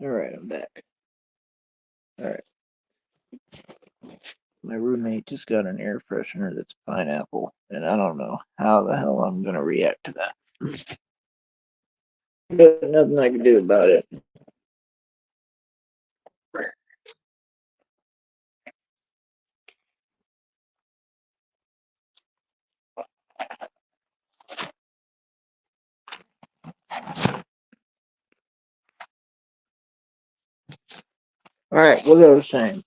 Alright, I'm back. Alright. My roommate just got an air freshener that's pineapple, and I don't know how the hell I'm gonna react to that. But nothing I can do about it. Alright, what I was saying.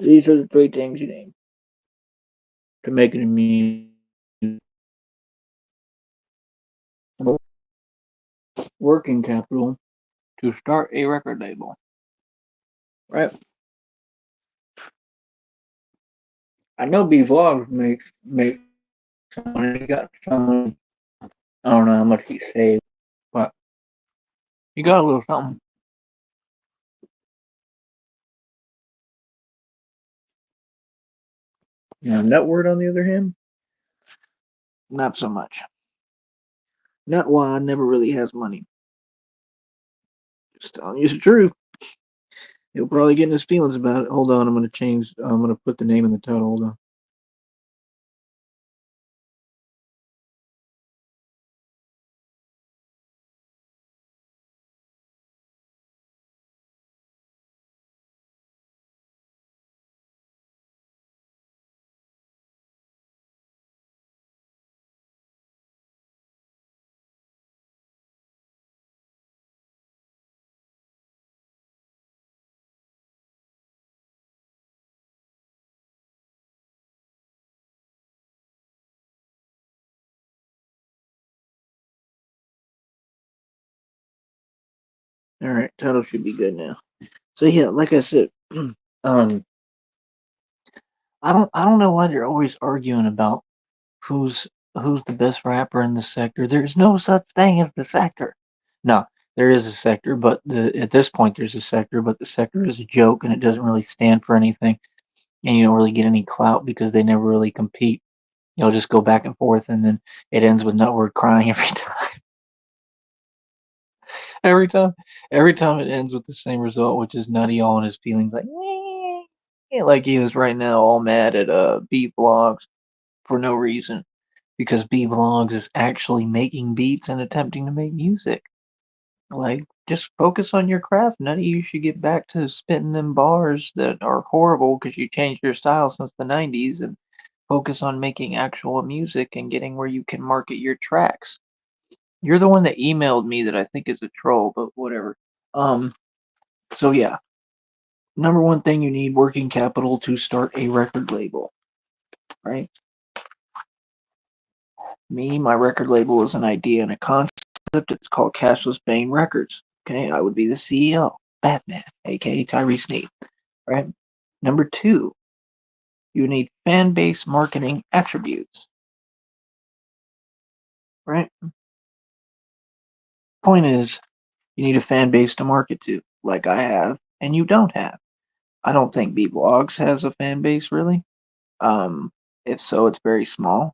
These are the three things you need to make an immune working capital to start a record label. Right? I know B Vlogs make some money. He got some. I don't know how much he saved, but he got a little something. You know, Netword on the other hand, not so much. Nutwad never really has money. Just telling you the truth. He'll probably get in his feelings about it. Hold on, I'm gonna change. I'm gonna put the name in the title. Hold on. All right, title should be good now. So yeah, like I said, um, I don't know why they're always arguing about who's who's the best rapper in the sector. There's no such thing as the sector. No, there is a sector, but at this point there's a sector, but the sector is a joke and it doesn't really stand for anything, and you don't really get any clout because they never really compete. You'll just go back and forth, and then it ends with Nutword crying every time. every time, every time it ends with the same result, which is Nutty all in his feelings, like like he was right now all mad at B Vlogs for no reason because B Vlogs is actually making beats and attempting to make music. Like, just focus on your craft, Nutty. You should get back to spitting them bars that are horrible because you changed your style since the '90s and focus on making actual music and getting where you can market your tracks. You're the one that emailed me that I think is a troll, but whatever. Um, so yeah, number one thing you need working capital to start a record label, right? Me, my record label is an idea and a concept. It's called Cashless Bane Records. Okay, I would be the CEO, Batman, aka Tyree Sneed, right? Number two, you need fan base marketing attributes, right? Point is, you need a fan base to market to, like I have, and you don't have. I don't think B Blogs has a fan base really. Um, if so, it's very small.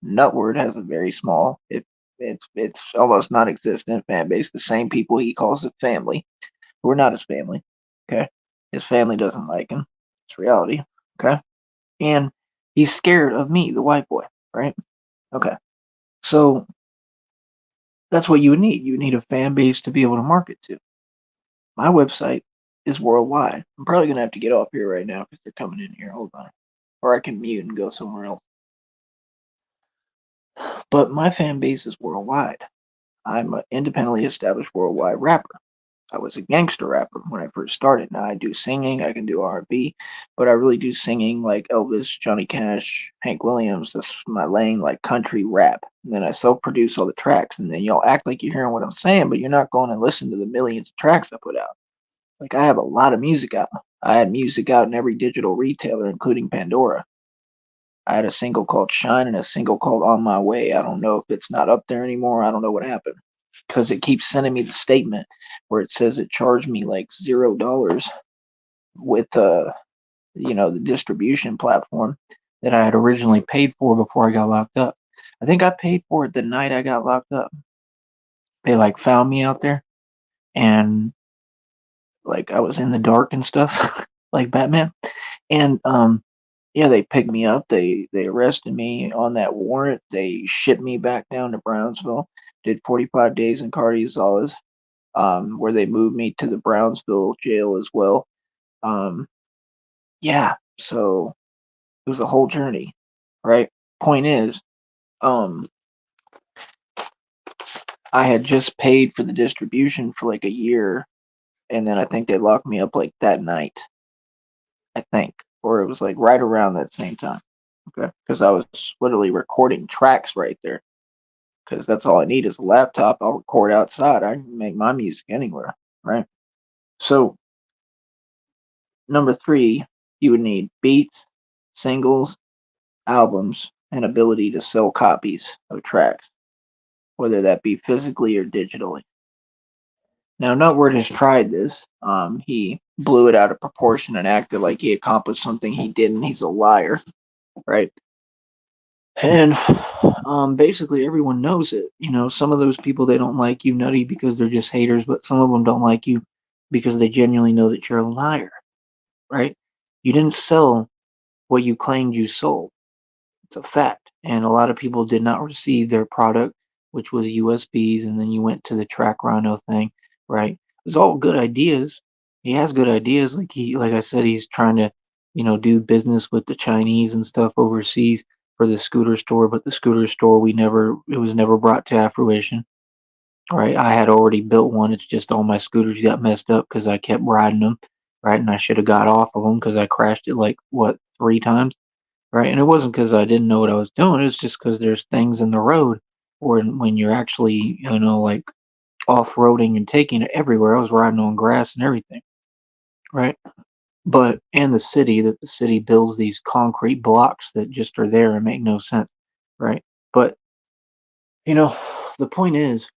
Nutword has a very small, it's almost non-existent fan base. The same people he calls it family, who are not his family. Okay, his family doesn't like him. It's reality. Okay, and he's scared of me, the white boy. Right. Okay, so that's what you would need. You need a fan base to be able to market to. My website is worldwide. I'm probably gonna have to get off here right now because they're coming in here. Hold on, or I can mute and go somewhere else. But my fan base is worldwide. I'm an independently established worldwide rapper. I was a gangster rapper when I first started. Now I do singing, I can do R&B, but I really do singing like Elvis, Johnny Cash, Hank Williams. That's my lane, like country rap. And then I self-produce all the tracks, and then y'all act like you're hearing what I'm saying, but you're not going to listen to the millions of tracks I put out. Like I have a lot of music out. I had music out in every digital retailer, including Pandora. I had a single called Shine and a single called On My Way. I don't know if it's not up there anymore. I don't know what happened because it keeps sending me the statement where it says it charged me like $0 with the distribution platform that I had originally paid for before I got locked up. I think I paid for it the night I got locked up. They like found me out there and like I was in the dark and stuff like Batman. And yeah, they picked me up. They arrested me on that warrant. They shipped me back down to Brownsville. Did 45 days in Cardiazales, where they moved me to the Brownsville jail as well. Um, yeah, so it was a whole journey, right? Point is, um, I had just paid for the distribution for like a year, and then I think they locked me up like that night. I think, or it was like right around that same time. Okay, because I was literally recording tracks right there. Because that's all I need is a laptop. I'll record outside. I can make my music anywhere, right? So number three, you would need beats, singles, albums, and ability to sell copies of tracks, whether that be physically or digitally. Now, Nutword has tried this. He blew it out of proportion and acted like he accomplished something he didn't. He's a liar, right? And basically, everyone knows it. You know, some of those people they don't like you, Nutty, because they're just haters, but some of them don't like you because they genuinely know that you're a liar, right? You didn't sell what you claimed you sold. It's a fact. And a lot of people did not receive their product, which was USBs, and then you went to the Track Rhino thing, right? It's all good ideas. He has good ideas. Like I said, he's trying to, do business with the Chinese and stuff overseas for the scooter store, but the scooter store it was never brought to fruition. Right. I had already built one. It's just all my scooters got messed up because I kept riding them. Right. And I should have got off of them because I crashed it like what, 3 times, right? And it wasn't because I didn't know what I was doing. It's just because there's things in the road, or when you're actually, like off roading and taking it everywhere. I was riding on grass and everything, right? But and the city builds these concrete blocks that just are there and make no sense, right? But you know, the point is,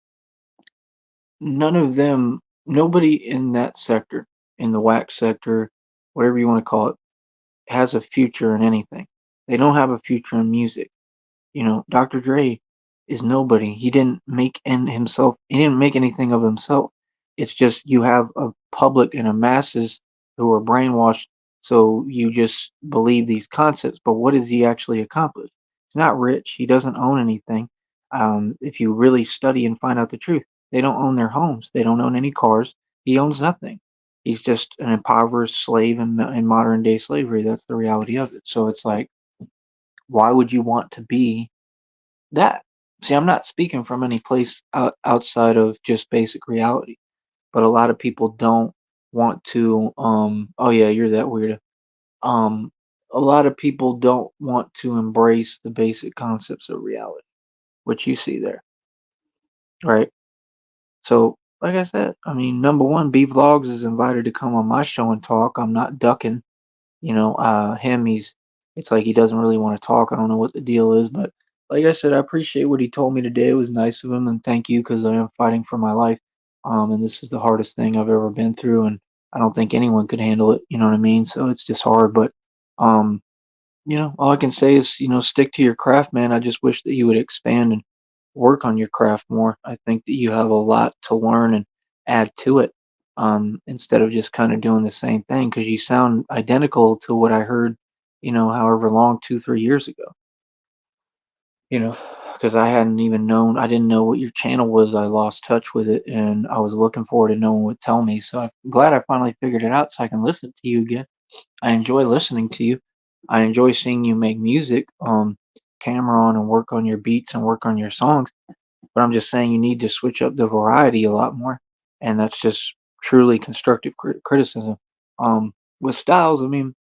none of them, nobody in that sector, in the wax sector, whatever you want to call it, has a future in anything. They don't have a future in music. Dr. Dre is nobody. He didn't make anything of himself. It's just you have a public and a masses who are brainwashed, so you just believe these concepts. But what does he actually accomplish? He's not rich. He doesn't own anything. If you really study and find out the truth, they don't own their homes. They don't own any cars. He owns nothing. He's just an impoverished slave in modern day slavery. That's the reality of it. So it's like, why would you want to be that? See, I'm not speaking from any place outside of just basic reality, but a lot of people don't want to. Oh yeah, you're that weirdo. Um, a lot of people don't want to embrace the basic concepts of reality, which you see there, right? So, like I said, I mean, number one, B Vlogs is invited to come on my show and talk. I'm not ducking. Him, it's like he doesn't really want to talk. I don't know what the deal is, but like I said, I appreciate what he told me today. It was nice of him, and thank you because I am fighting for my life. And this is the hardest thing I've ever been through, and I don't think anyone could handle it. You know what I mean? So it's just hard, but um, all I can say is, stick to your craft, man. I just wish that you would expand and work on your craft more. I think that you have a lot to learn and add to it, instead of just kind of doing the same thing because you sound identical to what I heard, however long, 2, 3 years ago. Because I didn't know what your channel was. I lost touch with it, and I was looking forward to no one would tell me. So I'm glad I finally figured it out so I can listen to you again. I enjoy listening to you. I enjoy seeing you make music, camera on and work on your beats and work on your songs. But I'm just saying you need to switch up the variety a lot more. And that's just truly constructive criticism. With Styles, I mean,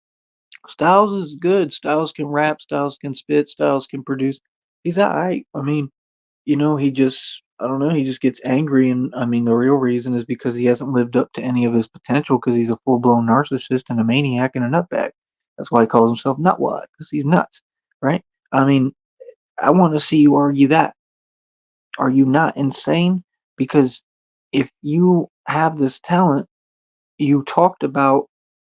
Styles is good. Styles can rap. Styles can spit. Styles can produce. He's alright. I mean, he just I don't know, he just gets angry, and I mean the real reason is because he hasn't lived up to any of his potential because he's a full-blown narcissist and a maniac and a nutbag. That's why he calls himself Nutwad, because he's nuts, right? I mean, I want to see you argue that. Are you not insane? Because if you have this talent, you talked about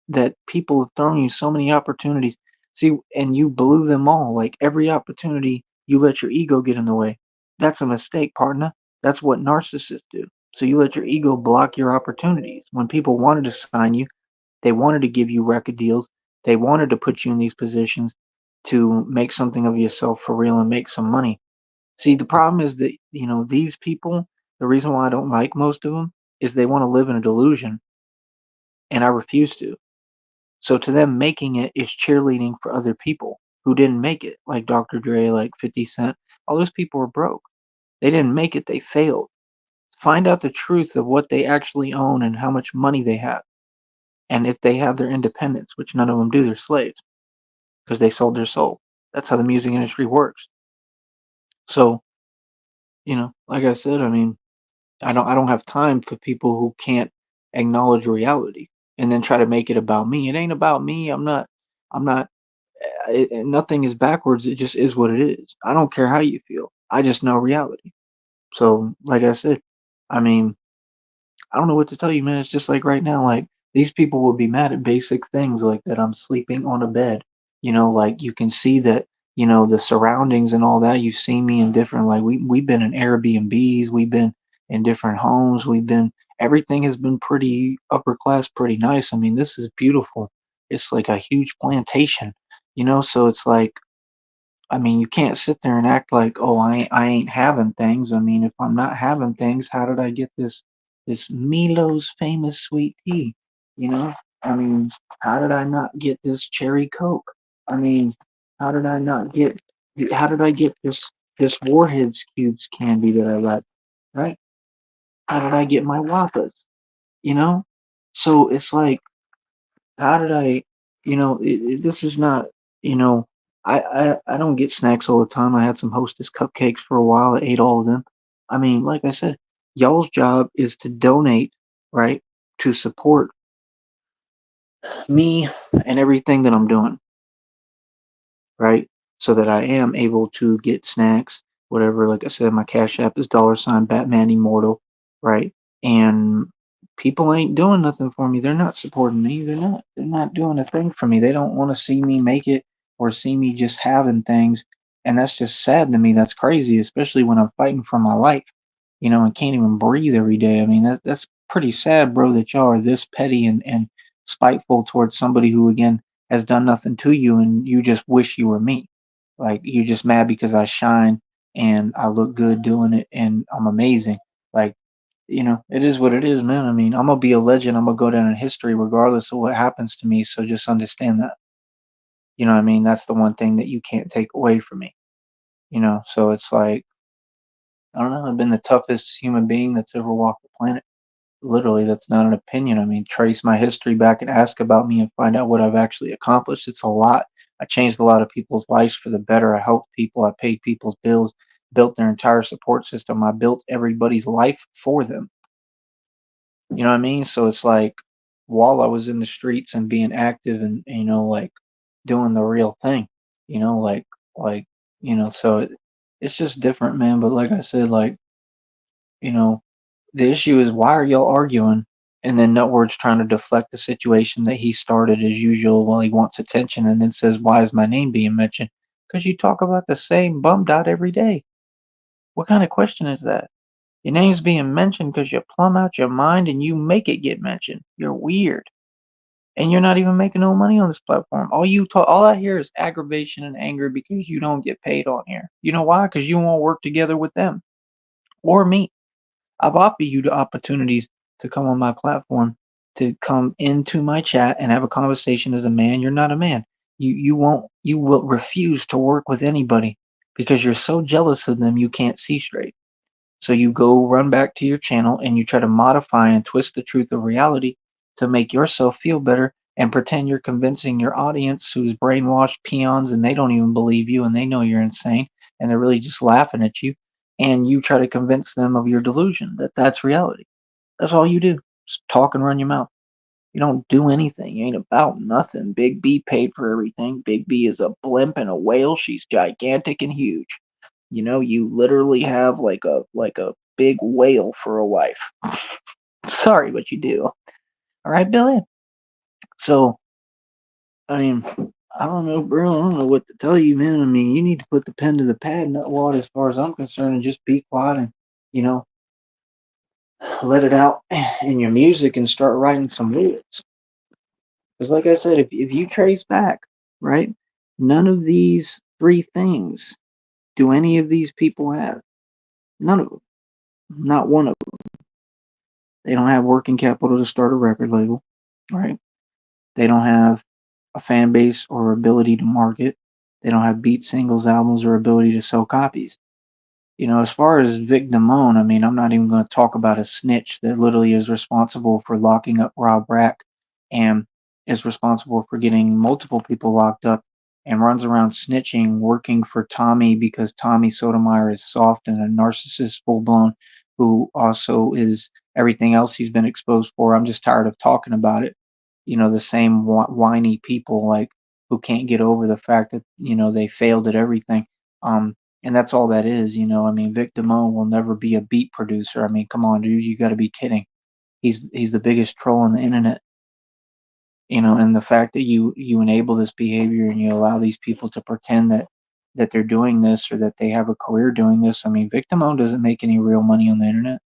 that people have thrown you so many opportunities. See, and you blew them all. Like every opportunity, you let your ego get in the way. That's a mistake, partner. That's what narcissists do. So you let your ego block your opportunities. When people wanted to sign you, they wanted to give you record deals. They wanted to put you in these positions to make something of yourself for real and make some money. See, the problem is that, these people, the reason why I don't like most of them is they want to live in a delusion, and I refuse to. So to them, making it is cheerleading for other people who didn't make it, like Dr. Dre, like 50 Cent. All those people were broke. They didn't make it, they failed. Find out the truth of what they actually own and how much money they have. And if they have their independence, which none of them do, they're slaves because they sold their soul. That's how the music industry works. So, like I said, I mean, I don't have time for people who can't acknowledge reality and then try to make it about me. It ain't about me. I'm not nothing is backwards. It just is what it is. I don't care how you feel. I just know reality. So, like I said, I mean, I don't know what to tell you, man. It's just like right now, like these people will be mad at basic things like that I'm sleeping on a bed. Like you can see that, the surroundings and all that. You've seen me in different like we've been in Airbnbs, we've been in different homes, we've been everything has been pretty upper class, pretty nice. I mean, this is beautiful. It's like a huge plantation, so it's like I mean, you can't sit there and act like, "Oh, I ain't having things." I mean, if I'm not having things, how did I get this Milo's famous sweet tea? You know? I mean, how did I not get this cherry Coke? I mean, how did I not get how did I get this Warheads Cubes candy that I like, right? How did I get my Wappas? You know? So it's like how did I, this is not, you know, I don't get snacks all the time. I had some Hostess cupcakes for a while. I ate all of them. I mean, like I said, y'all's job is to donate, right, to support me and everything that I'm doing, right? So that I am able to get snacks, whatever. Like I said, my Cash App is $ Batman Immortal, right? And people ain't doing nothing for me. They're not supporting me. They're not doing a thing for me. They don't want to see me make it or see me just having things. And that's just sad to me. That's crazy, especially when I'm fighting for my life, and can't even breathe every day. I mean, that's pretty sad, bro, that y'all are this petty and spiteful towards somebody who again has done nothing to you and you just wish you were me. Like you're just mad because I shine and I look good doing it and I'm amazing. Like, it is what it is, man. I mean, I'm gonna be a legend. I'm gonna go down in history regardless of what happens to me. So just understand that. You know what I mean? That's the one thing that you can't take away from me. So it's like, I don't know, I've been the toughest human being that's ever walked the planet. Literally, that's not an opinion. I mean, trace my history back and ask about me and find out what I've actually accomplished. It's a lot. I changed a lot of people's lives for the better. I helped people. I paid people's bills, built their entire support system. I built everybody's life for them. You know what I mean? So it's like while I was in the streets and being active and, like doing the real thing, like, so it's just different, man. But like I said, like, you know, the issue is why are y'all arguing? And then Nutward's trying to deflect the situation that he started as usual while he wants attention and then says, why is my name being mentioned? Because you talk about the same bum dot every day. What kind of question is that? Your name's being mentioned because you plumb out your mind and you make it get mentioned. You're weird. And you're not even making no money on this platform. All I hear is aggravation and anger because you don't get paid on here. You know why? Because you won't work together with them or me. I've offered you the opportunities to come on my platform, to come into my chat and have a conversation as a man. You're not a man. You will refuse to work with anybody because you're so jealous of them you can't see straight. So you go run back to your channel and you try to modify and twist the truth of reality to make yourself feel better and pretend you're convincing your audience who's brainwashed peons and they don't even believe you and they know you're insane and they're really just laughing at you, and you try to convince them of your delusion that that's reality. That's all you do. Just talk and run your mouth. You don't do anything. You ain't about nothing. Big B paid for everything. Big B is a blimp and a whale. She's gigantic and huge. You know, you literally have like a big whale for a wife. Sorry, but you do. All right, Billy. So, I mean, I don't know, bro. I don't know what to tell you, man. I mean, you need to put the pen to the pad, Nutwad, as far as I'm concerned, and just be quiet and you know let it out in your music and start writing some lyrics. Because, like I said, if you trace back, right, none of these three things do any of these people have. None of them. Not one of them. They don't have working capital to start a record label, right? They don't have a fan base or ability to market. They don't have beat singles, albums, or ability to sell copies. As far as Vic Damone, I mean, I'm not even going to talk about a snitch that literally is responsible for locking up Rob Rack and is responsible for getting multiple people locked up and runs around snitching, working for Tommy because Tommy Sotomayor is soft and a narcissist full blown who also is everything else he's been exposed for. I'm just tired of talking about it. The same whiny people like who can't get over the fact that, they failed at everything. And that's all that is. I mean, Vic Damone will never be a beat producer. I mean, come on, dude, you got to be kidding. He's the biggest troll on the internet. And the fact that you enable this behavior and you allow these people to pretend that they're doing this or that they have a career doing this. I mean, Vic Damone doesn't make any real money on the internet,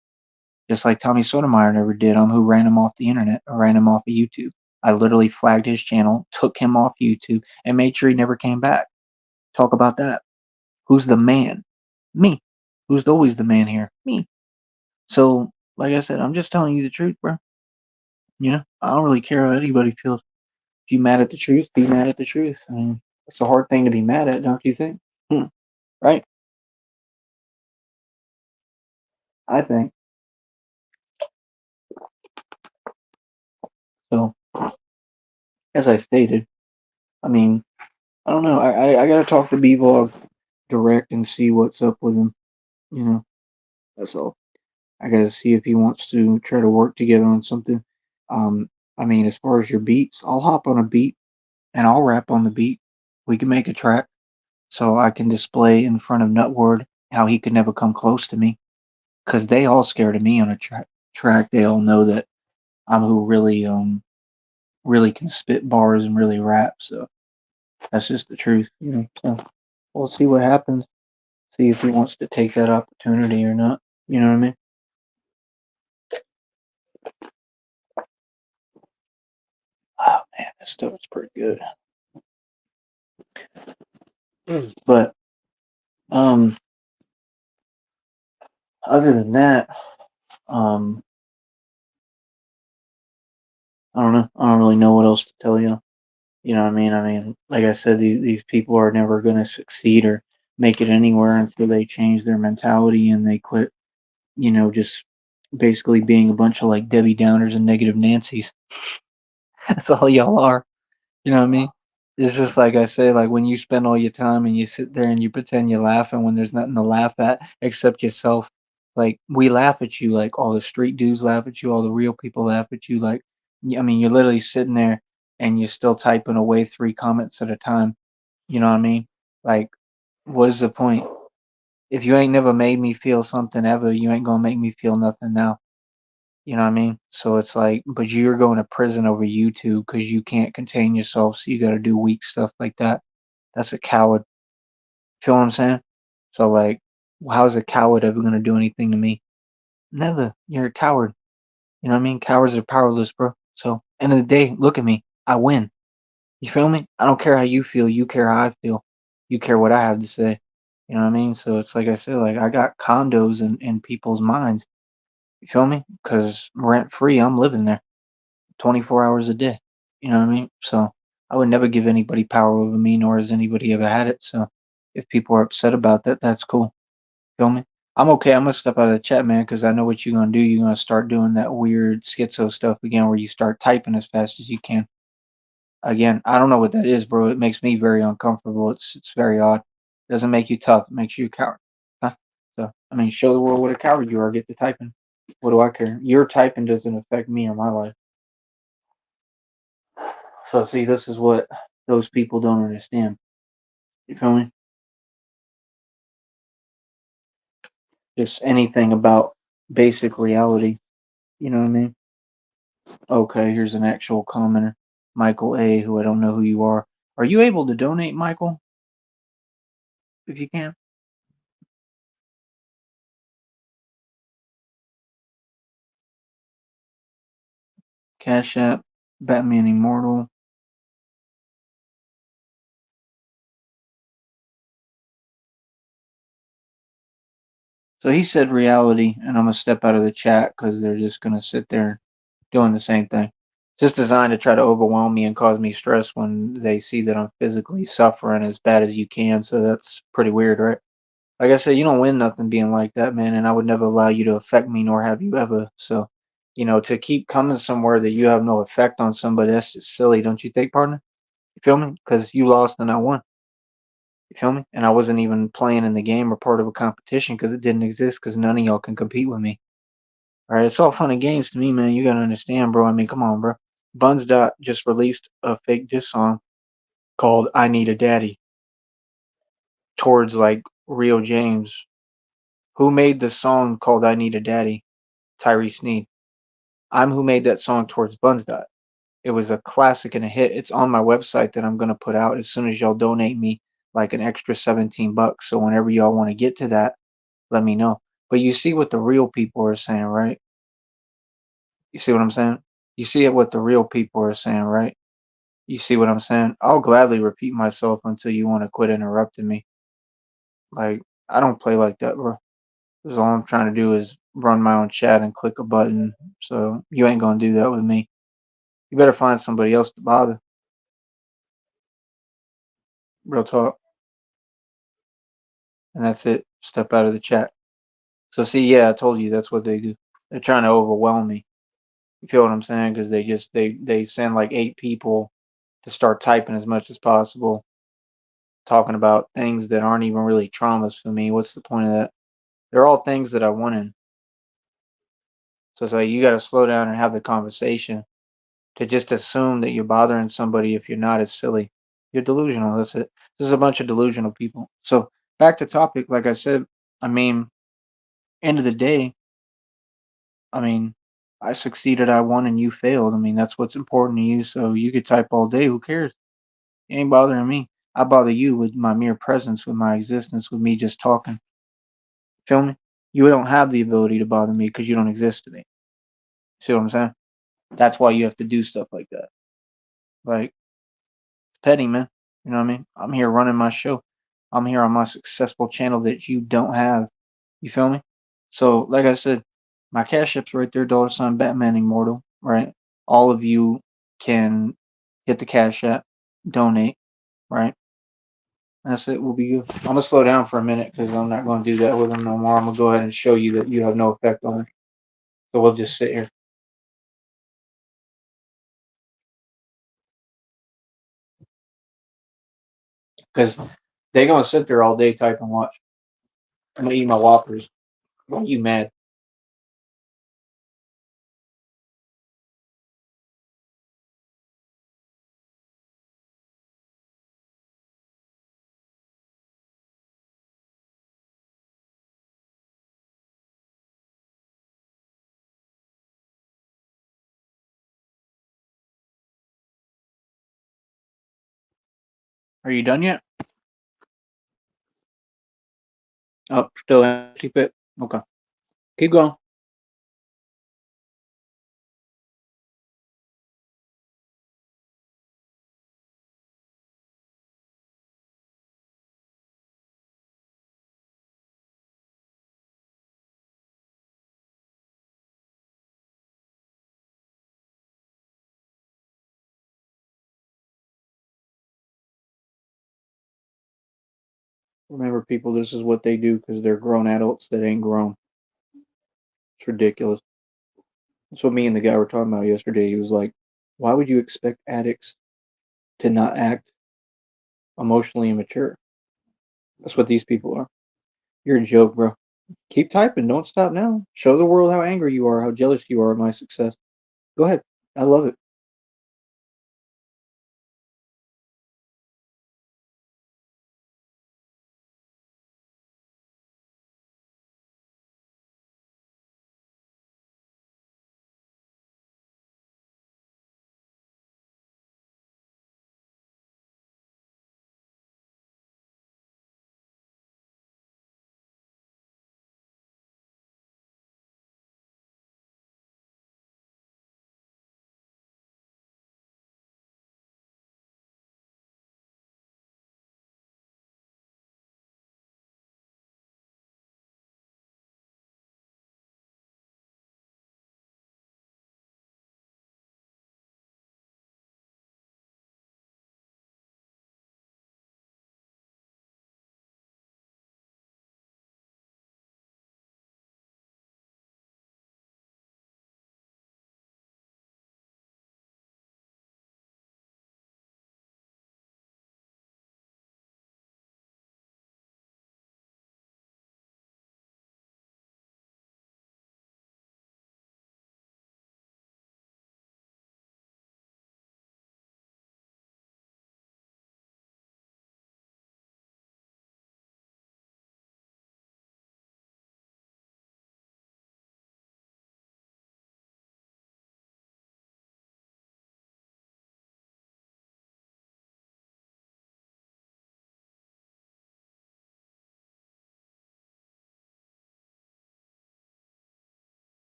just like Tommy Sotomayor never did. Who ran him off the internet or ran him off of YouTube. I literally flagged his channel, took him off YouTube, and made sure he never came back. Talk about that. Who's the man? Me. Who's always the man here? Me. So, like I said, I'm just telling you the truth, bro. I don't really care how anybody feels. If you mad at the truth, be mad at the truth. I mean, it's a hard thing to be mad at, don't you think? Hmm. Right? I think so. As I stated, I mean, I don't know. I gotta talk to B-Vlog direct and see what's up with him. You know, that's all. I gotta see if he wants to try to work together on something. Um, I mean, as far as your beats, I'll hop on a beat and I'll rap on the beat. We can make a track so I can display in front of Nutward how he could never come close to me. Because they all scared of me on a track. They all know that I'm who really can spit bars and really rap. So that's just the truth. So we'll see what happens. See if he wants to take that opportunity or not. You know what I mean? Oh man, this stuff is pretty good. But um, other than that, um, I don't know. I don't really know what else to tell you. You know what I mean? I mean, like I said, these people are never going to succeed or make it anywhere until they change their mentality and they quit, just basically being a bunch of like Debbie Downers and negative Nancy's. That's all y'all are. You know what I mean? It's just like I say, like when you spend all your time and you sit there and you pretend you're laughing when there's nothing to laugh at except yourself. Like we laugh at you, like all the street dudes laugh at you, all the real people laugh at you. Like, I mean, you're literally sitting there and you're still typing away 3 comments at a time. You know what I mean? Like, what is the point? If you ain't never made me feel something ever, you ain't gonna make me feel nothing now. You know what I mean? So it's like, but you're going to prison over YouTube because you can't contain yourself, so you got to do weak stuff like that. That's a coward. Feel what I'm saying? So like, how's a coward ever going to do anything to me? Never. You're a coward. You know what I mean? Cowards are powerless, bro. So end of the day, look at me. I win. You feel me? I don't care how you feel. You care how I feel. You care what I have to say. You know what I mean? So it's like I said, like I got condos in people's minds. You feel me? Because rent free, I'm living there 24 hours a day. You know what I mean? So I would never give anybody power over me, nor has anybody ever had it. So if people are upset about that, that's cool. Feel me? I'm okay. I'm gonna step out of the chat, man, because I know what you're gonna do. You're gonna start doing that weird schizo stuff again, where you start typing as fast as you can. Again, I don't know what that is, bro. It makes me very uncomfortable. It's very odd. It doesn't make you tough. It makes you a coward. Huh? So I mean, show the world what a coward you are. Get to typing. What do I care? Your typing doesn't affect me or my life. So see, this is what those people don't understand. You feel me? Just anything about basic reality. You know what I mean? Okay, here's an actual commenter, Michael A, who I don't know who you are. Are you able to donate, Michael, if you can? Cash App, Batman Immortal. So he said reality, and I'm gonna step out of the chat because they're just gonna sit there doing the same thing. Just designed to try to overwhelm me and cause me stress when they see that I'm physically suffering as bad as you can. So that's pretty weird, right? Like I said, you don't win nothing being like that, man, and I would never allow you to affect me, nor have you ever. So, to keep coming somewhere that you have no effect on somebody, that's just silly, don't you think, partner? You feel me? Because you lost and I won. You feel me? And I wasn't even playing in the game or part of a competition because it didn't exist because none of y'all can compete with me. All right, it's all fun and games to me, man. You gotta understand, bro. I mean, come on, bro. Buns Dot just released a fake diss song called "I Need a Daddy" towards like Rio James. Who made the song called "I Need a Daddy"? Tyrese Sneed. I'm who made that song towards Buns Dot. It was a classic and a hit. It's on my website that I'm gonna put out as soon as y'all donate me like an extra 17 bucks. So whenever y'all want to get to that, let me know. But you see what the real people are saying, right? You see what I'm saying? You see it what the real people are saying, right? You see what I'm saying? I'll gladly repeat myself until you want to quit interrupting me. Like, I don't play like that, bro. 'Cause all I'm trying to do is run my own chat and click a button. So you ain't gonna do that with me. You better find somebody else to bother. Real talk. And that's it. Step out of the chat. So see, yeah, I told you that's what they do. They're trying to overwhelm me. You feel what I'm saying? Because they send like 8 people to start typing as much as possible, talking about things that aren't even really traumas for me. What's the point of that? They're all things that I wanted. So it's like you got to slow down and have the conversation. To just assume that you're bothering somebody if you're not is silly. You're delusional. That's it. This is a bunch of delusional people. So back to topic. Like I said, I mean, end of the day, I mean, I succeeded, I won, and you failed. I mean, that's what's important to you. So you could type all day. Who cares? It ain't bothering me. I bother you with my mere presence, with my existence, with me just talking. Feel me? You don't have the ability to bother me because you don't exist to me. See what I'm saying? That's why you have to do stuff like that. Like, it's petty, man. You know what I mean? I'm here running my show. I'm here on my successful channel that you don't have. You feel me? So, like I said, my cash app's right there, $ Batman Immortal, right? All of you can hit the cash app, donate, right? That's it. We'll be good. I'm gonna slow down for a minute because I'm not gonna do that with them no more. I'm gonna go ahead and show you that you have no effect on me. So we'll just sit here because they're gonna sit there all day type and watch. I'm gonna eat my whoppers. Why are you mad? Are you done yet? Oh, still empty pit. Okay, keep going. Remember, people, this is what they do because they're grown adults that ain't grown. It's ridiculous. That's what me and the guy were talking about yesterday. He was like, why would you expect addicts to not act emotionally immature? That's what these people are. You're a joke, bro. Keep typing. Don't stop now. Show the world how angry you are, how jealous you are of my success. Go ahead. I love it.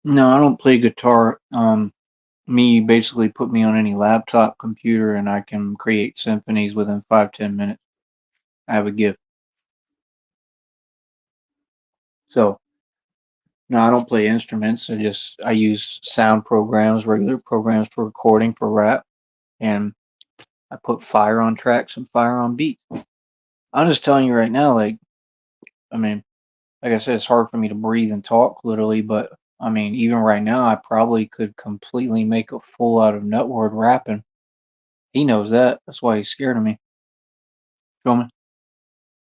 No, I don't play guitar. Me basically put me on any laptop computer and I can create symphonies within 5-10 minutes. I have a gift. So no, I don't play instruments. I use sound programs, regular programs for recording for rap, and I put fire on tracks and fire on beats. I'm just telling you right now, like I mean, like I said, it's hard for me to breathe and talk literally, but I mean, even right now, I probably could completely make a fool out of Nutward rapping. He knows that. That's why he's scared of me. Feel me?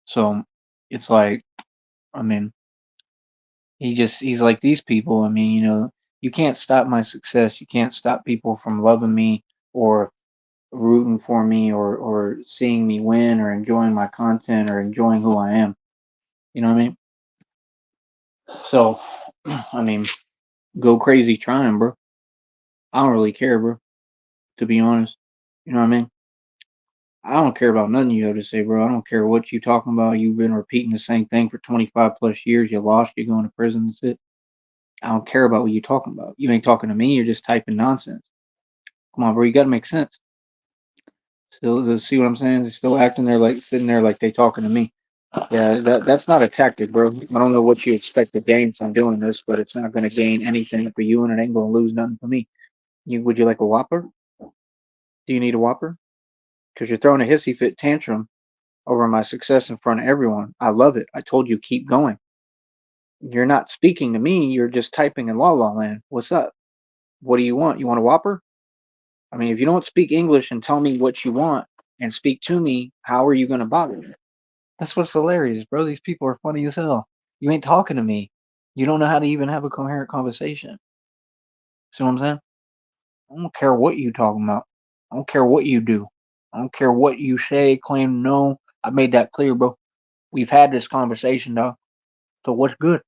So it's like, I mean, he's like these people. I mean, you can't stop my success. You can't stop people from loving me or rooting for me or seeing me win or enjoying my content or enjoying who I am. You know what I mean? So, I mean, go crazy trying, bro. I don't really care, bro. To be honest, you know what I mean? I don't care about nothing you have to say, bro. I don't care what you talking about. You've been repeating the same thing for 25 plus years. You lost. You're going to prison. That's it. I don't care about what you talking about. You ain't talking to me. You're just typing nonsense. Come on, bro. You got to make sense. Still, see what I'm saying? They're still acting there like sitting there like they talking to me. Yeah, that's not a tactic, bro. I don't know what you expect to gain from doing this, but it's not going to gain anything for you, and it ain't going to lose nothing for me. Would you like a Whopper? Do you need a Whopper? Because you're throwing a hissy fit tantrum over my success in front of everyone. I love it. I told you keep going. You're not speaking to me. You're just typing in La La Land. What's up? What do you want? You want a Whopper? I mean, if you don't speak English and tell me what you want and speak to me, how are you going to bother me? That's what's hilarious, bro. These people are funny as hell. You ain't talking to me. You don't know how to even have a coherent conversation. See what I'm saying? I don't care what you talking about. I don't care what you do. I don't care what you say, claim, no. I made that clear, bro. We've had this conversation, dog. So what's good?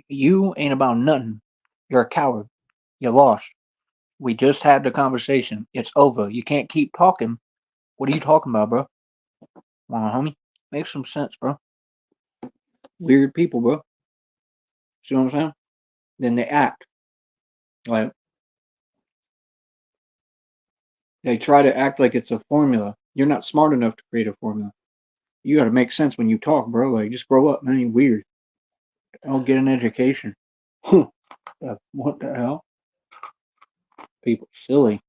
You ain't about nothing. You're a coward. You lost. We just had the conversation. It's over. You can't keep talking. What are you talking about, bro? Come on, homie. Make some sense, bro. Weird people, bro. See what I'm saying? Then they act like they try to act like it's a formula. You're not smart enough to create a formula. You got to make sense when you talk, bro. Like, just grow up, man. You weird. Don't get an education. What the hell? People silly.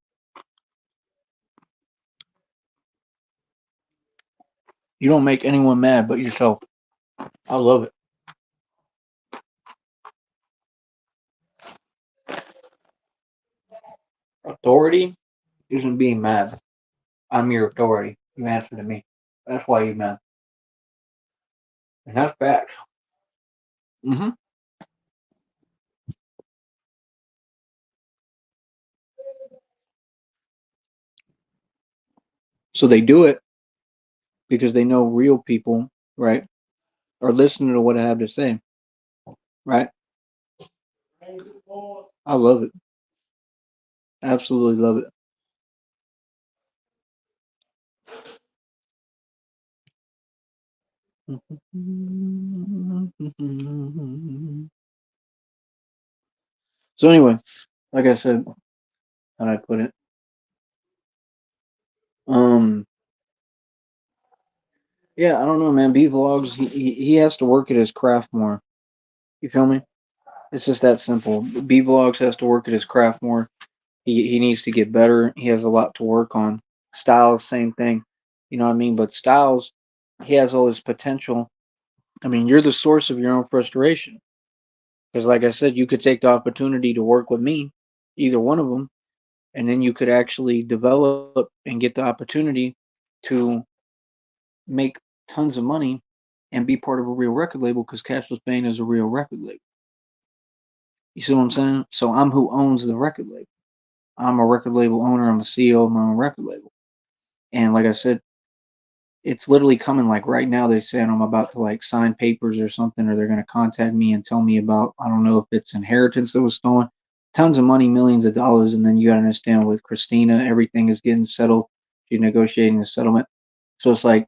You don't make anyone mad but yourself. I love it. Authority isn't being mad. I'm your authority. You answer to me. That's why you're mad. And that's facts. hmm So they do it because they know real people, right, are listening to what I have to say, right? I love it. Absolutely love it. So anyway, like I said, how do I put it? Um, yeah, I don't know, man. B vlogs, he has to work at his craft more. You feel me? It's just that simple. B vlogs has to work at his craft more. He needs to get better. He has a lot to work on. Styles, same thing. You know what I mean? But Styles, he has all his potential. I mean, you're the source of your own frustration. Because, like I said, you could take the opportunity to work with me, either one of them, and then you could actually develop and get the opportunity to make tons of money and be part of a real record label because Cashless Bane is a real record label. You see what I'm saying? So I'm who owns the record label. I'm a record label owner. I'm the CEO of my own record label. And like I said, it's literally coming like right now. They said I'm about to like sign papers or something, or they're going to contact me and tell me about, I don't know if it's inheritance that was stolen, tons of money, millions of dollars. And then you got to understand with Christina, everything is getting settled. She's negotiating a settlement. So it's like,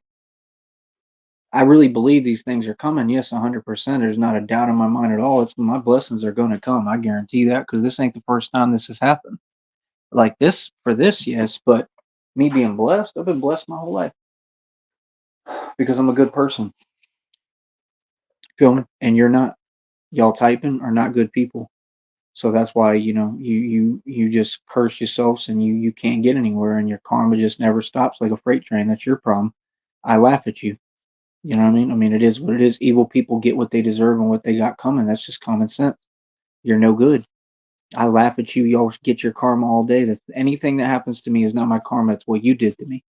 I really believe these things are coming. Yes, 100%. There's not a doubt in my mind at all. It's my blessings are going to come. I guarantee that because this ain't the first time this has happened. Like this for this, yes, but me being blessed, I've been blessed my whole life because I'm a good person. Feel me? And you're not. Y'all typing are not good people. So that's why you just curse yourselves and you can't get anywhere and your karma just never stops like a freight train. That's your problem. I laugh at you. You know what I mean? I mean it is what it is. Evil people get what they deserve and what they got coming. That's just common sense. You're no good. I laugh at you. You all get your karma all day. That's anything that happens to me is not my karma. It's what you did to me.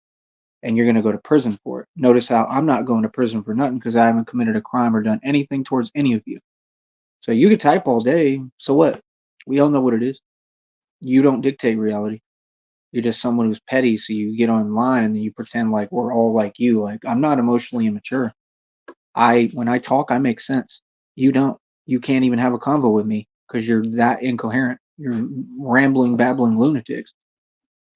And you're going to go to prison for it. Notice how I'm not going to prison for nothing because I haven't committed a crime or done anything towards any of you. So you can type all day. So what? We all know what it is. You don't dictate reality. You're just someone who's petty. So you get online and you pretend like we're all like you. Like I'm not emotionally immature. When I talk, I make sense. You don't. You can't even have a convo with me because you're that incoherent. You're rambling, babbling lunatics.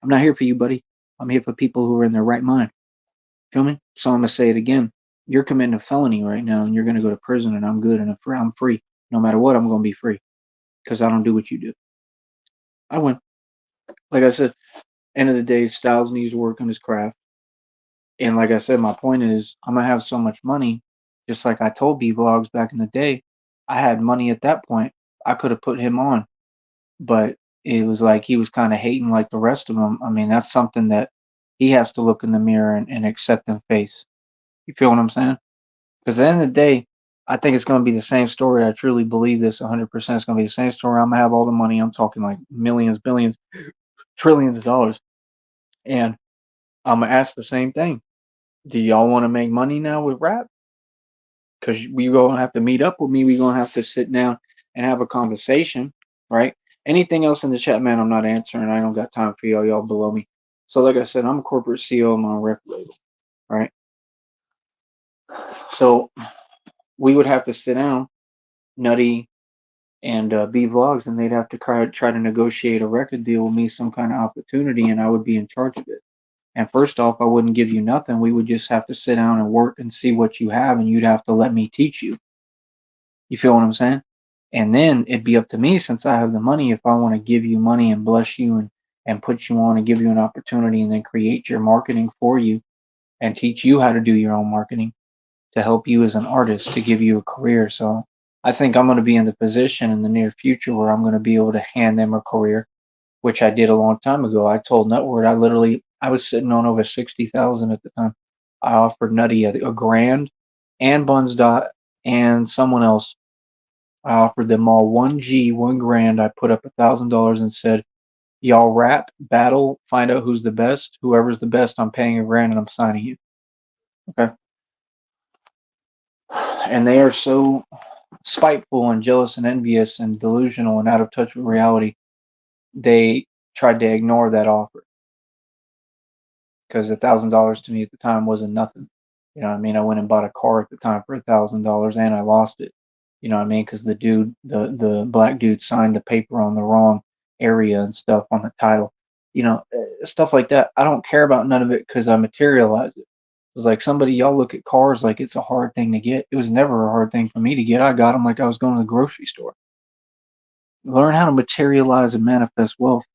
I'm not here for you, buddy. I'm here for people who are in their right mind. Feel me? So I'm gonna say it again. You're committing a felony right now, and you're gonna go to prison, and I'm good, and I'm free. No matter what, I'm gonna be free because I don't do what you do. I win. Like I said, end of the day, Styles needs to work on his craft. And like I said, my point is, I'm gonna have so much money, just like I told B Vlogs back in the day. I had money at that point. I could have put him on, but it was like he was kind of hating like the rest of them. I mean, that's something that he has to look in the mirror and accept and face. You feel what I'm saying? Because at the end of the day, I think it's going to be the same story. I truly believe this 100%. It's going to be the same story. I'm going to have all the money. I'm talking like millions, billions, trillions of dollars. And I'm going to ask the same thing. Do y'all want to make money now with rap? Because we going to have to meet up with me. We're going to have to sit down and have a conversation, right? Anything else in the chat, man, I'm not answering. I don't got time for y'all. Y'all below me. So, like I said, I'm a corporate CEO of my own record label, right? So, we would have to sit down, Nutty, and B Vlogs, and they'd have to try to negotiate a record deal with me, some kind of opportunity, and I would be in charge of it. And first off, I wouldn't give you nothing. We would just have to sit down and work and see what you have, and you'd have to let me teach you. You feel what I'm saying? And then it'd be up to me since I have the money if I want to give you money and bless you and put you on and give you an opportunity and then create your marketing for you and teach you how to do your own marketing to help you as an artist to give you a career. So I think I'm going to be in the position in the near future where I'm going to be able to hand them a career, which I did a long time ago. I told Nutward I was sitting on over 60,000 at the time. I offered Nutty a grand, and Buns Dot, and someone else. I offered them all 1G, 1 grand. I put up $1,000 and said, y'all rap, battle, find out who's the best. Whoever's the best, I'm paying $1 grand and I'm signing you. Okay. And they are so spiteful and jealous and envious and delusional and out of touch with reality. They tried to ignore that offer because $1,000 to me at the time wasn't nothing. You know what I mean? I went and bought a car at the time for $1,000 and I lost it. You know what I mean? Because the black dude signed the paper on the wrong area and stuff on the title. Stuff like that. I don't care about none of it because I materialize it. It was like somebody, y'all look at cars like it's a hard thing to get. It was never a hard thing for me to get. I got them like I was going to the grocery store. Learn how to materialize and manifest wealth.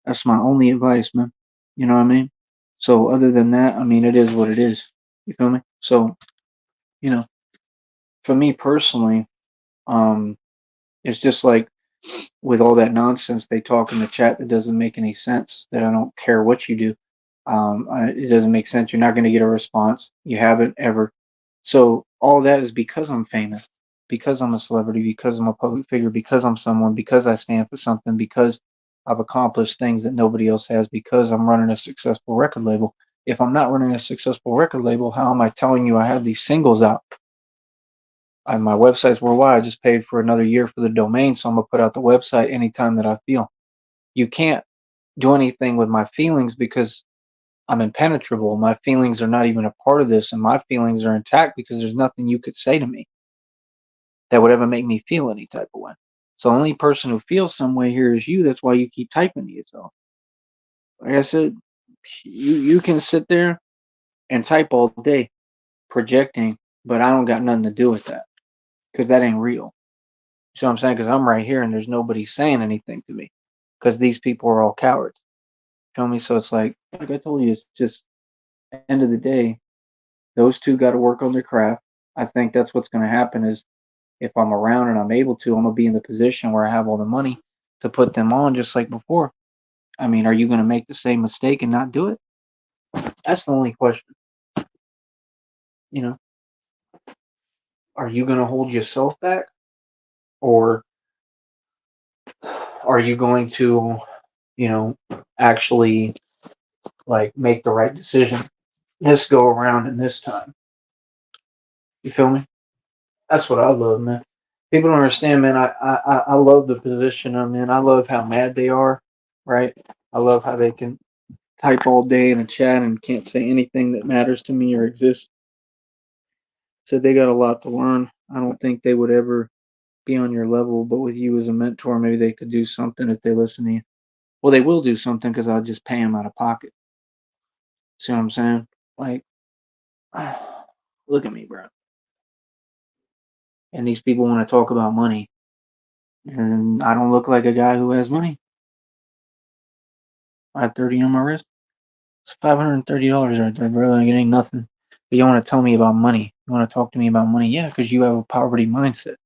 That's my only advice, man. You know what I mean? So other than that, I mean, it is what it is. You feel me? So, you know, for me personally, um, it's just like with all that nonsense they talk in the chat that doesn't make any sense, that I don't care what you do. It doesn't make sense. You're not going to get a response. You haven't ever. So all that is because I'm famous, because I'm a celebrity, because I'm a public figure, because I'm someone, because I stand for something, because I've accomplished things that nobody else has, because I'm running a successful record label. If I'm not running a successful record label, how am I telling you I have these singles out? My website's worldwide. I just paid for another year for the domain, so I'm gonna put out the website anytime that I feel. You can't do anything with my feelings because I'm impenetrable. My feelings are not even a part of this, and my feelings are intact because there's nothing you could say to me that would ever make me feel any type of way. So the only person who feels some way here is you. That's why you keep typing to yourself. Like I said, you can sit there and type all day projecting, but I don't got nothing to do with that because that ain't real. You see what I'm saying? Because I'm right here and there's nobody saying anything to me because these people are all cowards. Feel me? So it's like I told you, it's just end of the day, those two got to work on their craft. I think that's what's going to happen is if I'm around and I'm able to, I'm going to be in the position where I have all the money to put them on just like before. I mean, are you going to make the same mistake and not do it? That's the only question. You know, are you going to hold yourself back or are you going to, you know, actually like make the right decision this go around and this time? You feel me? That's what I love, man. People don't understand, man. I love the position I'm in. I love how mad they are, right? I love how they can type all day in a chat and can't say anything that matters to me or exists. So they got a lot to learn. I don't think they would ever be on your level, but with you as a mentor, maybe they could do something if they listen to you. Well, they will do something because I'll just pay them out of pocket. See what I'm saying? Like, look at me, bro. And these people want to talk about money, and I don't look like a guy who has money. I have 30 on my wrist. It's $530 right there, bro. Like, it ain't nothing. But you want to tell me about money? You want to talk to me about money? Yeah, because you have a poverty mindset.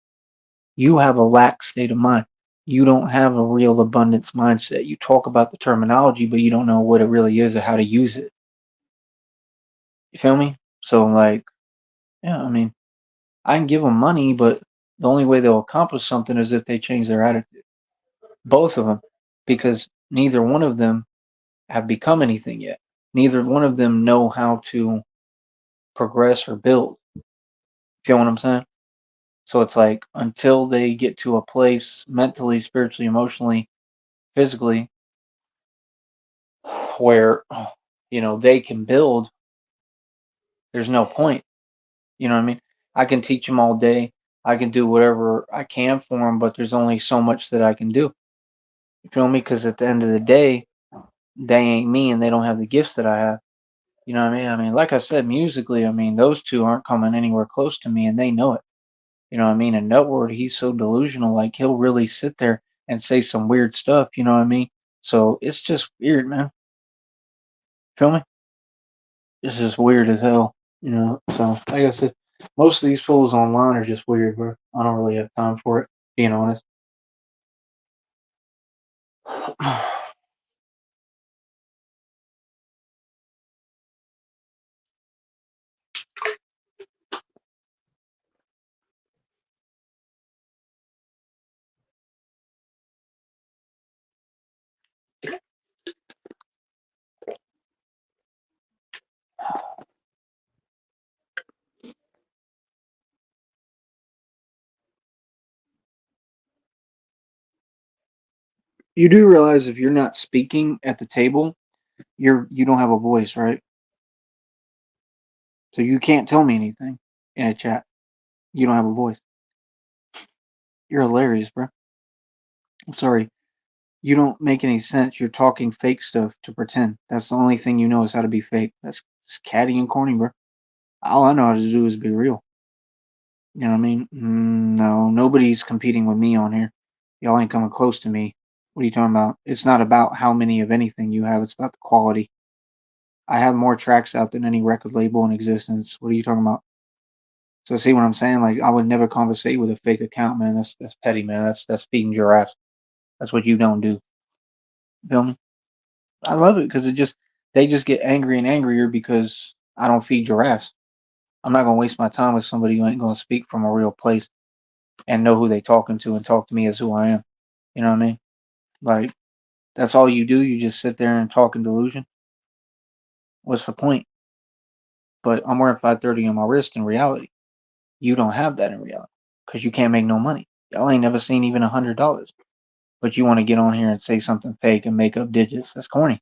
You have a lack state of mind. You don't have a real abundance mindset. You talk about the terminology, but you don't know what it really is or how to use it. You feel me? So, like, yeah, I mean, I can give them money, but the only way they'll accomplish something is if they change their attitude. Both of them, because neither one of them have become anything yet. Neither one of them know how to progress or build. Feel what I'm saying? So it's like until they get to a place mentally, spiritually, emotionally, physically, where they can build, there's no point. You know what I mean? I can teach them all day. I can do whatever I can for them, but there's only so much that I can do. You feel me? Because at the end of the day, they ain't me and they don't have the gifts that I have. You know what I mean? I mean, like I said, musically, I mean, those two aren't coming anywhere close to me and they know it. You know what I mean? And Nutward, he's so delusional. Like he'll really sit there and say some weird stuff. You know what I mean? So it's just weird, man. Feel me? It's just weird as hell. So like I said, most of these fools online are just weird, bro. I don't really have time for it, being honest. You do realize if you're not speaking at the table, you don't have a voice, right? So you can't tell me anything in a chat. You don't have a voice. You're hilarious, bro. I'm sorry. You don't make any sense. You're talking fake stuff to pretend. That's the only thing you know is how to be fake. That's catty and corny, bro. All I know how to do is be real. You know what I mean? No, nobody's competing with me on here. Y'all ain't coming close to me. What are you talking about? It's not about how many of anything you have. It's about the quality. I have more tracks out than any record label in existence. What are you talking about? So see what I'm saying? Like I would never conversate with a fake account, man. That's petty, man. That's feeding giraffes. That's what you don't do. Feel me? I love it because they just get angry and angrier because I don't feed giraffes. I'm not gonna waste my time with somebody who ain't gonna speak from a real place and know who they talking to and talk to me as who I am. You know what I mean? Like that's all you do. You just sit there and talk in delusion. What's the point? But I'm wearing 530 on my wrist in reality. You don't have that in reality because you can't make no money. Y'all ain't never seen even $100. But you want to get on here and say something fake and make up digits. That's corny.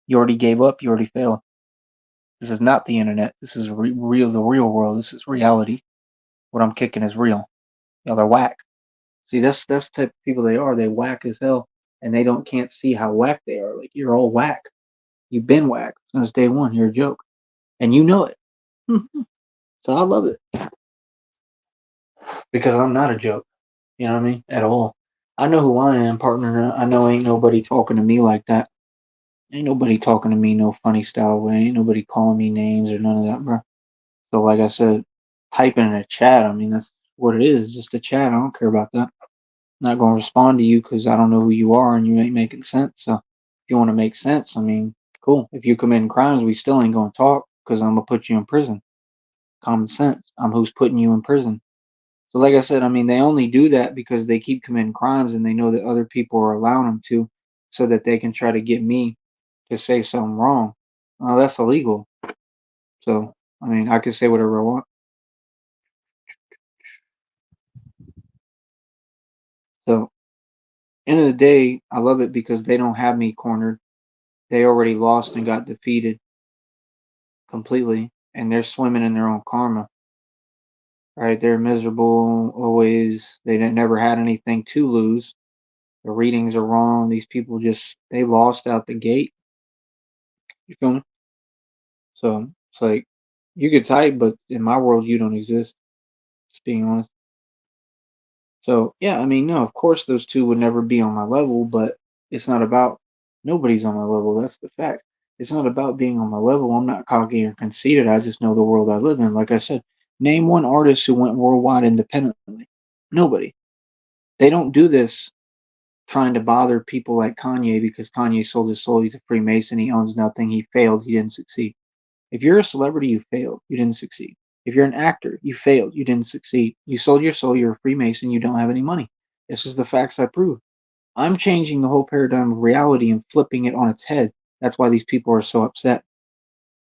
You already gave up. You already failed. This is not the internet. This is real, the real world. This is reality. What I'm kicking is real. Y'all are whack. See, that's the type of people they are. They whack as hell, and they don't can't see how whack they are. Like you're all whack. You've been whack since day one. You're a joke, and you know it. So I love it because I'm not a joke. You know what I mean? At all. I know who I am, partner. I know ain't nobody talking to me like that. Ain't nobody talking to me no funny style way. Ain't nobody calling me names or none of that, bro. So like I said, typing in a chat. I mean that's what it is. Just a chat. I don't care about that. Not gonna respond to you because I don't know who you are and you ain't making sense. So if you want to make sense, I mean, cool. If you committing crimes, we still ain't gonna talk because I'm gonna put you in prison. Common sense. I'm who's putting you in prison. So like I said, I mean, they only do that because they keep committing crimes and they know that other people are allowing them to, so that they can try to get me to say something wrong. Well, that's illegal. So I mean, I can say whatever I want. So end of the day, I love it because they don't have me cornered. They already lost and got defeated completely, and they're swimming in their own karma. Right? They're miserable always. Never had anything to lose. The readings are wrong. These people just they lost out the gate. You feel me? So it's like you could type, but in my world you don't exist. Just being honest. So yeah, I mean, no, of course those two would never be on my level, but it's not about nobody's on my level. That's the fact. It's not about being on my level. I'm not cocky or conceited. I just know the world I live in. Like I said, name one artist who went worldwide independently. Nobody. They don't do this trying to bother people like Kanye because Kanye sold his soul. He's a Freemason. He owns nothing. He failed. He didn't succeed. If you're a celebrity, you failed. You didn't succeed. If you're an actor, you failed. You didn't succeed. You sold your soul. You're a Freemason. You don't have any money. This is the facts I prove. I'm changing the whole paradigm of reality and flipping it on its head. That's why these people are so upset.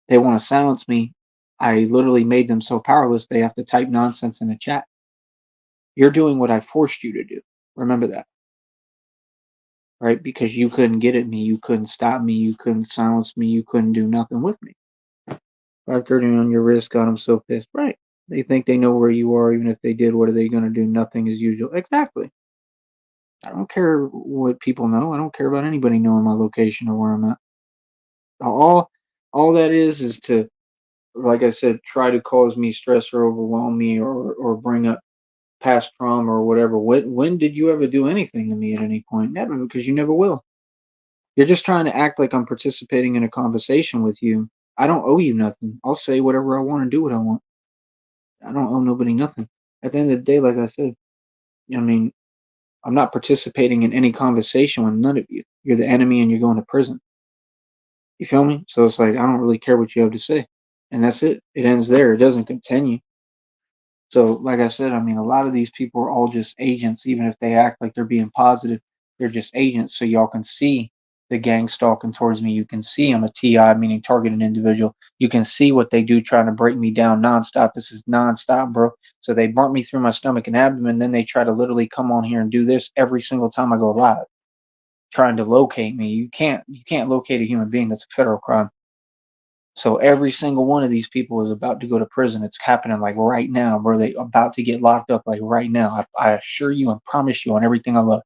They want to silence me. I literally made them so powerless they have to type nonsense in the chat. You're doing what I forced you to do. Remember that, right? Because you couldn't get at me. You couldn't stop me. You couldn't silence me. You couldn't do nothing with me. 530 on your wrist got them so pissed. Right. They think they know where you are. Even if they did, what are they going to do? Nothing as usual. Exactly. I don't care what people know. I don't care about anybody knowing my location or where I'm at. All, all that is to, like I said, try to cause me stress or overwhelm me or bring up past trauma or whatever. When did you ever do anything to me at any point? Never, because you never will. You're just trying to act like I'm participating in a conversation with you. I don't owe you nothing. I'll say whatever I want and do what I want. I don't owe nobody nothing. At the end of the day, like I said, I mean, I'm not participating in any conversation with none of you. You're the enemy and you're going to prison. You feel me? So it's like I don't really care what you have to say. And that's it. It ends there. It doesn't continue. So, like I said, I mean, a lot of these people are all just agents, even if they act like they're being positive, they're just agents. So, y'all can see the gang stalking towards me. You can see I'm a TI, meaning targeted individual. You can see what they do trying to break me down nonstop. This is nonstop, bro. So, they burnt me through my stomach and abdomen. Then they try to literally come on here and do this every single time I go live. trying to locate me. You can't locate a human being. That's a federal crime. So every single one of these people is about to go to prison. It's happening like right now, bro. They about to get locked up like right now. I assure you and promise you on everything I love.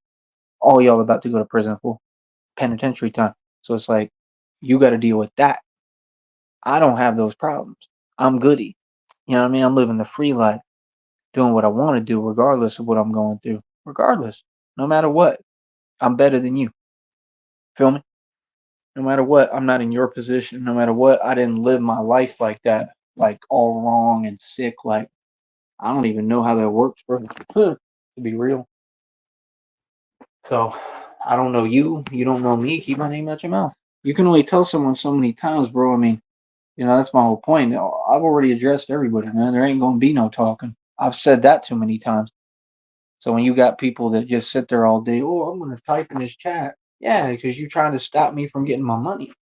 All y'all about to go to prison for penitentiary time. So it's like you got to deal with that. I don't have those problems. I'm goody. You know what I mean? I'm living the free life, doing what I want to do, regardless of what I'm going through. Regardless, no matter what, I'm better than you. Feel me? No matter what, I'm not in your position. No matter what, I didn't live my life like that, like all wrong and sick. Like I don't even know how that works, bro. To be real. So I don't know you. You don't know me. Keep my name out your mouth. You can only tell someone so many times, bro. I mean, that's my whole point. I've already addressed everybody, man. There ain't gonna be no talking. I've said that too many times. So when you got people that just sit there all day, oh, I'm gonna type in this chat. Yeah, because you're trying to stop me from getting my money.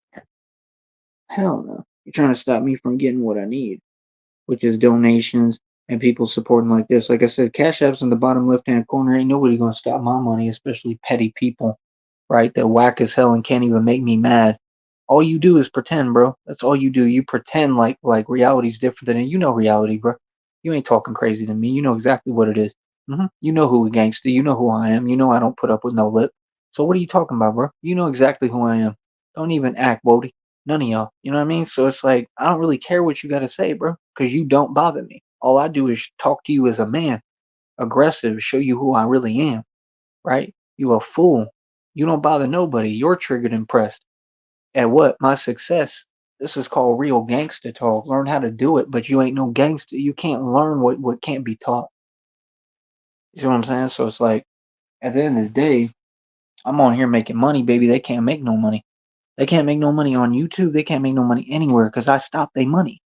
Hell no. You're trying to stop me from getting what I need, which is donations and people supporting like this. Like I said, Cash App's in the bottom left hand corner. Ain't nobody gonna stop my money, especially petty people, right? That whack as hell and can't even make me mad. All you do is pretend, bro. That's all you do. You pretend like reality's different than it. You know reality, bro. You ain't talking crazy to me. You know exactly what it is. You know who a gangster. You know who I am. You know I don't put up with no lip. So what are you talking about, bro? You know exactly who I am. Don't even act, Wody. None of y'all. You know what I mean? So it's like I don't really care what you got to say, bro, because you don't bother me. All I do is talk to you as a man, aggressive, show you who I really am, right? You a fool. You don't bother nobody. You're triggered and pressed. At what? My success. This is called real gangster talk. Learn how to do it, but you ain't no gangster. You can't learn what can't be taught. You see what I'm saying? So it's like at the end of the day, I'm on here making money, baby. They can't make no money. They can't make no money on YouTube. They can't make no money anywhere because I stopped their money.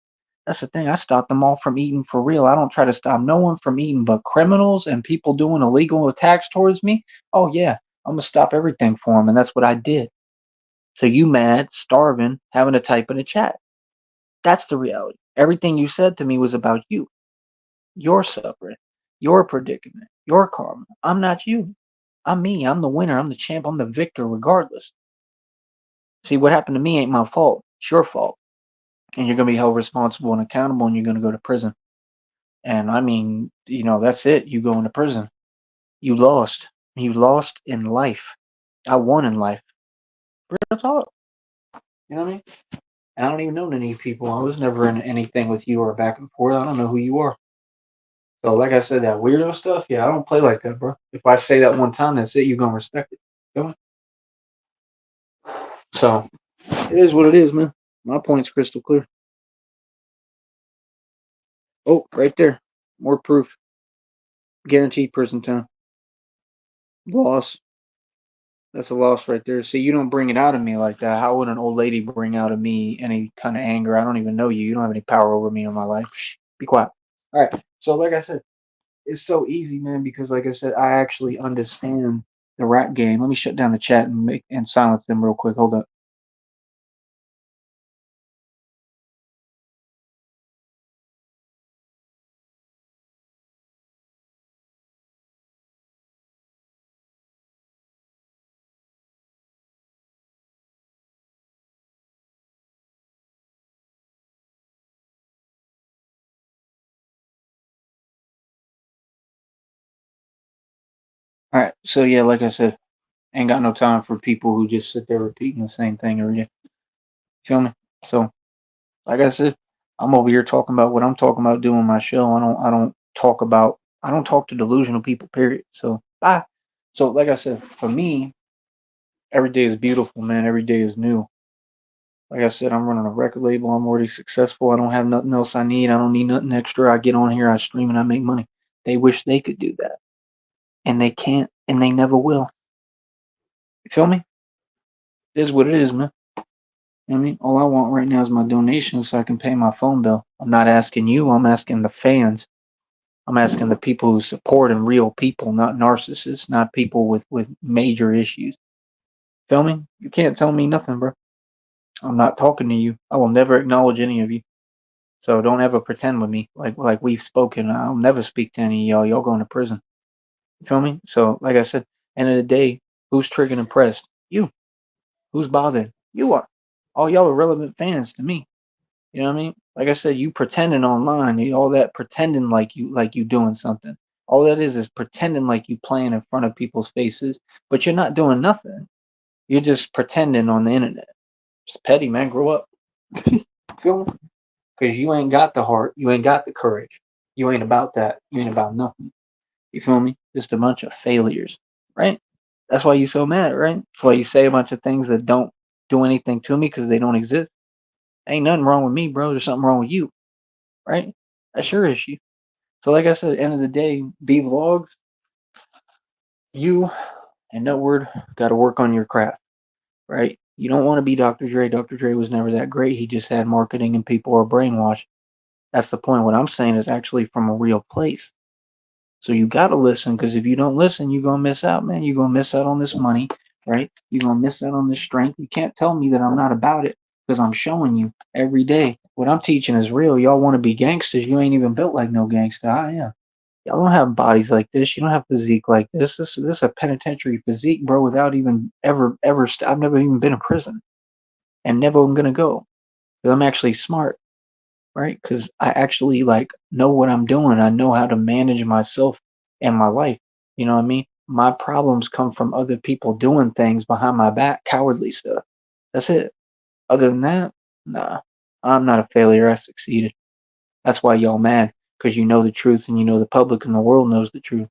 That's the thing. I stopped them all from eating for real. I don't try to stop no one from eating, but criminals and people doing illegal attacks towards me. Oh yeah, I'm gonna stop everything for them, and that's what I did. So you mad, starving, having to type in a chat. That's the reality. Everything you said to me was about you, your suffering, your predicament, your karma. I'm not you. I'm me. I'm the winner. I'm the champ. I'm the victor, regardless. See, what happened to me ain't my fault. It's your fault. And you're going to be held responsible and accountable, and you're going to go to prison. And I mean, that's it. You go into prison. You lost. You lost in life. I won in life. Real talk. You know what I mean? And I don't even know any people. I was never in anything with you or back and forth. I don't know who you are. So, like I said, that weirdo stuff, yeah, I don't play like that, bro. If I say that one time, that's it. You're gonna respect it. Feel me? So, it is what it is, man. My point's crystal clear. Oh, right there, more proof. Guaranteed prison time. Loss. That's a loss right there. See, you don't bring it out of me like that. How would an old lady bring out of me any kind of anger? I don't even know you. You don't have any power over me in my life. Shh, be quiet. All right. So, like I said, it's so easy, man, because like I said, I actually understand the rap game. Let me shut down the chat and silence them real quick. Hold up. All right. So yeah, like I said, ain't got no time for people who just sit there repeating the same thing every day. Feel me? So like I said, I'm over here talking about what I'm talking about doing my show. I don't talk to delusional people, period. So bye. So like I said, for me, every day is beautiful, man. Every day is new. Like I said, I'm running a record label. I'm already successful. I don't have nothing else I need. I don't need nothing extra. I get on here, I stream, and I make money. They wish they could do that. And they can't, and they never will. You feel me? It is what it is, man. I mean, all I want right now is my donations so I can pay my phone bill. I'm not asking you, I'm asking the fans. I'm asking the people who support and real people, not narcissists, not people with major issues. Feel me? You can't tell me nothing, bro. I'm not talking to you. I will never acknowledge any of you. So don't ever pretend with me like we've spoken. I'll never speak to any of y'all. Y'all going to prison. You feel me? So like I said, end of the day, who's triggered and pressed? You. Who's bothered? You are. All y'all are relevant fans to me. You know what I mean? Like I said, you pretending online, all that pretending like you doing something. All that is pretending like you playing in front of people's faces, but you're not doing nothing. You're just pretending on the internet. It's petty, man. Grow up. Feel me? Because you ain't got the heart. You ain't got the courage. You ain't about that. You ain't about nothing. You feel me? Just a bunch of failures, right? That's why you so mad, right? That's why you say a bunch of things that don't do anything to me because they don't exist. Ain't nothing wrong with me, bro. There's something wrong with you, right? That's your issue. So, like I said, at the end of the day, B Vlogs, you and Nutward got to work on your craft, right? You don't want to be Dr. Dre. Dr. Dre was never that great. He just had marketing and people are brainwashed. That's the point. What I'm saying is actually from a real place. So you got to listen because if you don't listen, you're going to miss out, man. You're going to miss out on this money, right? You're going to miss out on this strength. You can't tell me that I'm not about it because I'm showing you every day. What I'm teaching is real. Y'all want to be gangsters. You ain't even built like no gangster. I am. Y'all don't have bodies like this. You don't have physique like this. This is a penitentiary physique, bro, without even ever. I've never even been in prison and never am going to go because I'm actually smart, right? Because I actually like know what I'm doing. I know how to manage myself and my life. You know what I mean? My problems come from other people doing things behind my back, cowardly stuff. That's it. Other than that, nah. I'm not a failure. I succeeded. That's why y'all mad because you know the truth and you know the public and the world knows the truth.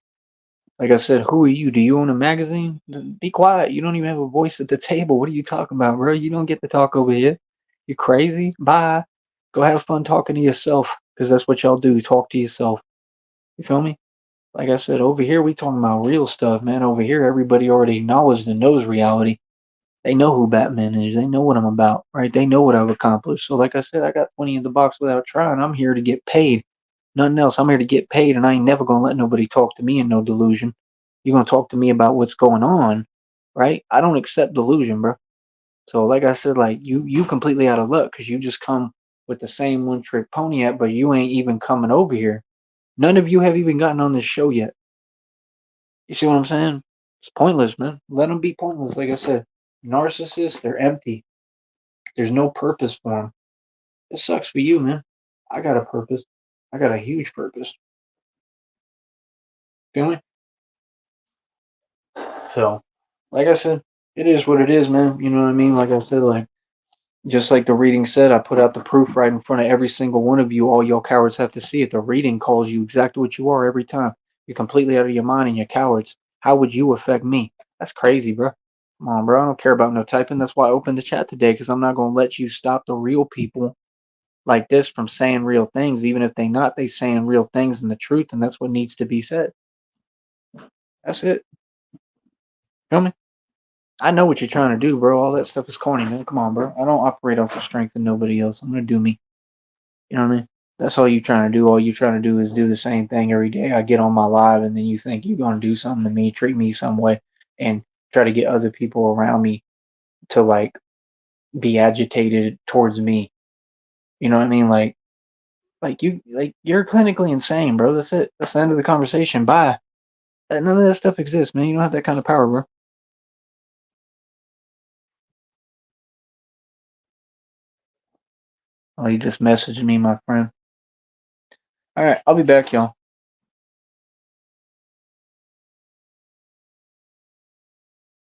Like I said, who are you? Do you own a magazine? Be quiet. You don't even have a voice at the table. What are you talking about, bro? You don't get to talk over here. You crazy? Bye. Go have fun talking to yourself, because that's what y'all do. Talk to yourself. You feel me? Like I said, over here we talking about real stuff, man. Over here, everybody already acknowledged and knows reality. They know who Batman is. They know what I'm about, right? They know what I've accomplished. So, like I said, I got 20 in the box without trying. I'm here to get paid. Nothing else. I'm here to get paid, and I ain't never gonna let nobody talk to me in no delusion. You're gonna talk to me about what's going on, right? I don't accept delusion, bro. So, like I said, like you completely out of luck because you just come with the same one trick pony app, but you ain't even coming over here. None of you have even gotten on this show yet. You see what I'm saying? It's pointless, man. Let them be pointless. Like I said, narcissists, they're empty. There's no purpose for them. It sucks for you, man. I got a purpose. I got a huge purpose. Feel me? So, like I said, it is what it is, man. You know what I mean? Like I said, like just like the reading said, I put out the proof right in front of every single one of you. All y'all cowards have to see it. The reading calls you exactly what you are every time. You're completely out of your mind and you're cowards. How would you affect me? That's crazy, bro. Come on, bro. I don't care about no typing. That's why I opened the chat today because I'm not gonna let you stop the real people like this from saying real things, even if they saying real things and the truth, and that's what needs to be said. That's it. Feel me? I know what you're trying to do, bro. All that stuff is corny, man. Come on, bro. I don't operate off the strength of nobody else. I'm gonna do me. You know what I mean? That's all you trying to do. All you trying to do is do the same thing every day. I get on my live, and then you think you're gonna do something to me, treat me some way, and try to get other people around me to like be agitated towards me. You know what I mean? Like you're clinically insane, bro. That's it. That's the end of the conversation. Bye. None of that stuff exists, man. You don't have that kind of power, bro. Oh, you just messaged me, my friend. All right, I'll be back, y'all.